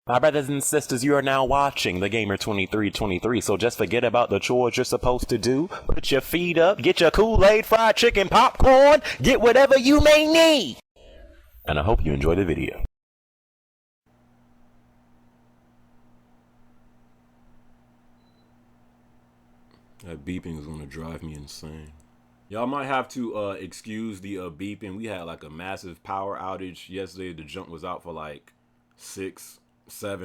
My brothers and sisters, you are now watching The Gamer 2323, so just forget about the chores you're supposed to do. Put your feet up, get your Kool-Aid, fried chicken, popcorn, get whatever you may need. And I hope you enjoy the video. That beeping is gonna drive me insane. Y'all might have to excuse the beeping. We had like a massive power outage yesterday. The junk was out for like 6-7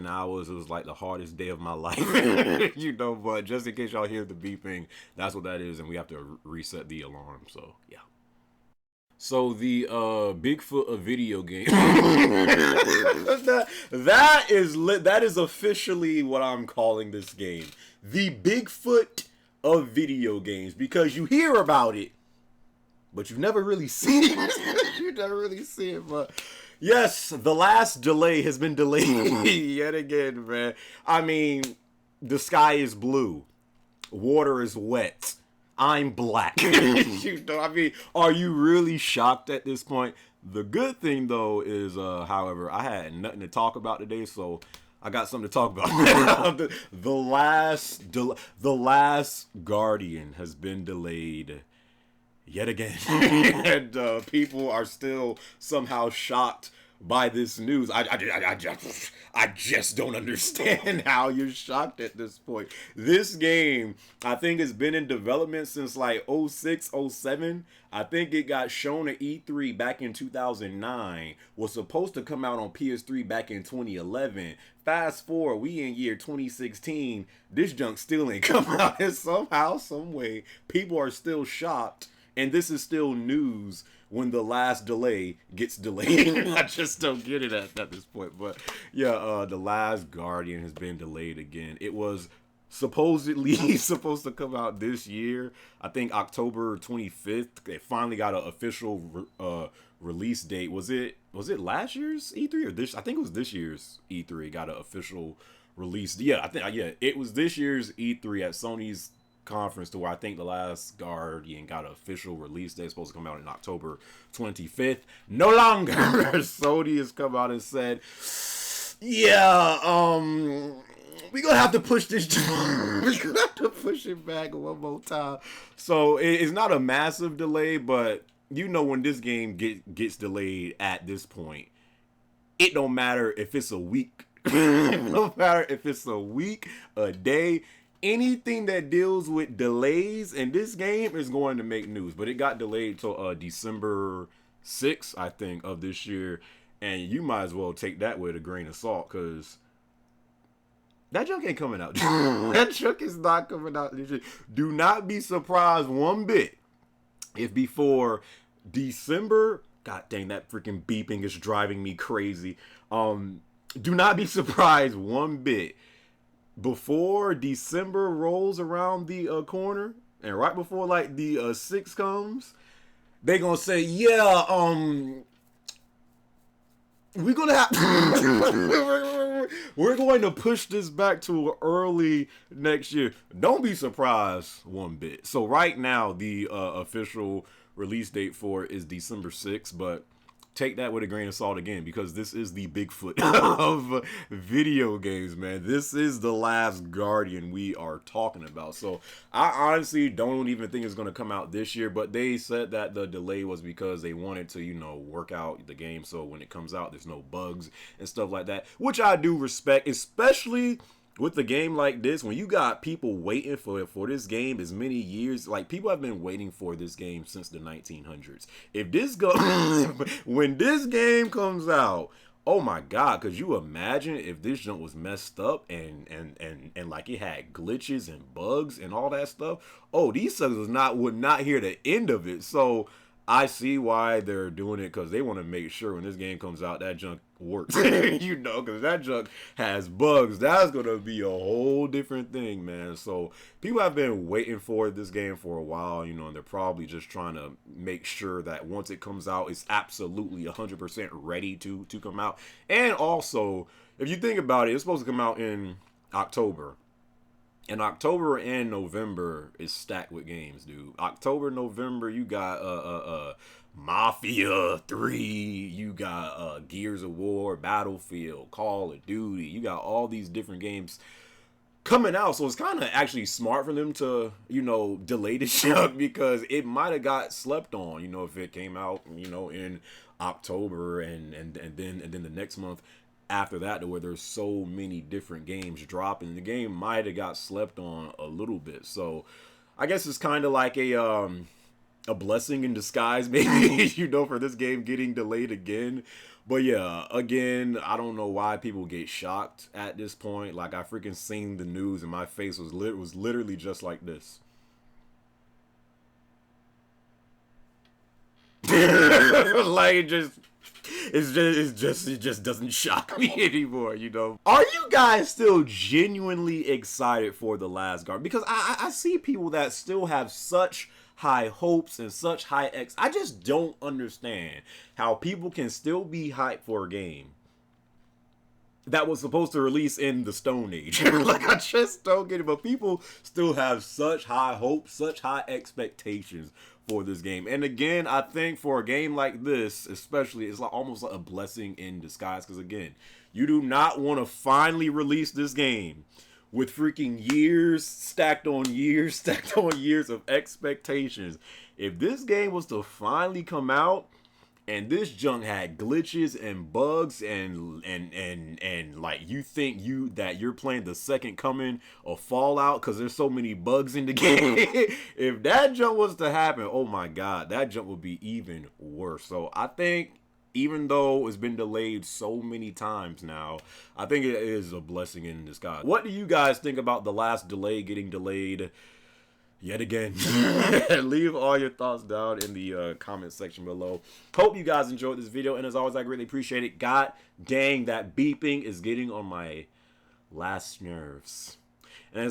hours. It was like the hardest day of my life. But just in case y'all hear the beeping, that's what that is, and we have to reset the alarm. So yeah. So the Bigfoot of video game. that is lit. That is officially what I'm calling this game. The Bigfoot of video games, because you hear about it, but you've never really seen it. You never really see it, but yes, the last delay has been delayed yet again, man. I mean, the sky is blue, water is wet, I'm black. I mean, are you really shocked at this point? The good thing though is, however, I had nothing to talk about today, so I got something to talk about. the last Guardian has been delayed yet again, and people are still somehow shocked by this news. I just don't understand how you're shocked at this point. This game, I think, has been in development since like 06, 07. I think it got shown at E3 back in 2009. Was supposed to come out on PS3 back in 2011. Fast forward, we in year 2016. This junk still ain't come out. And somehow, some way, people are still shocked. And this is still news when the last delay gets delayed. I just don't get it at this point. But yeah, the last Guardian has been delayed again. It was supposedly supposed to come out this year. I think October 25th. It finally got an official release date. Was it last year's E3 or this? I think it was this year's E3. Got an official release. Yeah, it was this year's E3 at Sony's conference, to where I think the last Guardian got an official release date. It's supposed to come out in October 25th. No longer. Sony has come out and said, yeah, we're gonna have to push this. We're gonna have to push it back one more time. So it's not a massive delay, but when this game gets delayed at this point, it don't matter if it's a week. It don't matter if it's a week, a day. Anything that deals with delays in this game is going to make news. But it got delayed till December 6th, I think, of this year. And you might as well take that with a grain of salt, because that junk ain't coming out. That junk is not coming out this year. Do not be surprised one bit if before December... God dang, that freaking beeping is driving me crazy. Do not be surprised one bit before December rolls around the corner, and right before like the 6 comes, they gonna say, yeah, we're gonna have we're going to push this back to early next year. Don't be surprised one bit. So right now the official release date for it is December 6th, but take that with a grain of salt again, because this is the Bigfoot of video games, man. This is the last Guardian we are talking about. So I honestly don't even think it's going to come out this year, but they said that the delay was because they wanted to, work out the game, so when it comes out, there's no bugs and stuff like that, which I do respect, especially with a game like this, when you got people waiting for this game as many years. Like, people have been waiting for this game since the 1900s. If this when this game comes out, oh my god, could you imagine if this junk was messed up and like it had glitches and bugs and all that stuff? Oh, these suckers would not hear the end of it. So I see why they're doing it, because they want to make sure when this game comes out, that junk works. Because that junk has bugs. That's going to be a whole different thing, man. So people have been waiting for this game for a while, and they're probably just trying to make sure that once it comes out, it's absolutely 100% ready to come out. And also, if you think about it, it's supposed to come out in October. And October and November is stacked with games, dude. October, November, you got Mafia 3, you got Gears of War, Battlefield, Call of Duty. You got all these different games coming out, so it's kind of actually smart for them to, you know, delay the shit because it might have got slept on, you know, if it came out, you know, in October and then the next month after that, to where there's so many different games dropping. The game might have got slept on a little bit. So I guess it's kind of like a blessing in disguise, maybe, you know, for this game getting delayed again. But yeah, again, I don't know why people get shocked at this point. Like, I freaking seen the news and my face was literally just like this. Like, it just doesn't shock me anymore, you know. Are you guys still genuinely excited for The Last Guardian? Because I see people that still have such high hopes and such high I just don't understand how people can still be hyped for a game that was supposed to release in the Stone Age. Like, I just don't get it. But people still have such high hopes, such high expectations for this game. And again, I think for a game like this, especially, it's like almost like a blessing in disguise. Because again, you do not want to finally release this game with freaking years stacked on years of expectations. If this game was to finally come out and this junk had glitches and bugs and like, you think that you're playing the second coming of Fallout because there's so many bugs in the game. If that junk was to happen, oh my god, that junk would be even worse. So I think, even though it's been delayed so many times now, I think it is a blessing in disguise. What do you guys think about the last delay getting delayed yet again? Leave all your thoughts down in the comment section below. Hope you guys enjoyed this video, and as always, I greatly appreciate it. God dang, that beeping is getting on my last nerves. And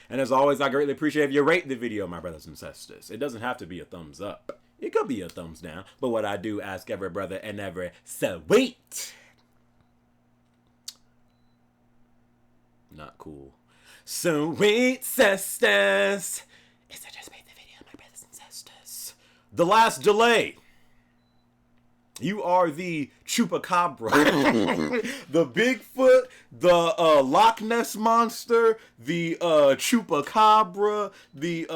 as always, I greatly appreciate if you rate the video, my brothers and sisters. It doesn't have to be a thumbs up. It could be a thumbs down, but what I do ask every brother and every sweet, not cool, sweet sisters, is to just rate the video, my brothers and sisters. The last delay. You are the Chupacabra, the Bigfoot, the Loch Ness Monster, the Chupacabra, the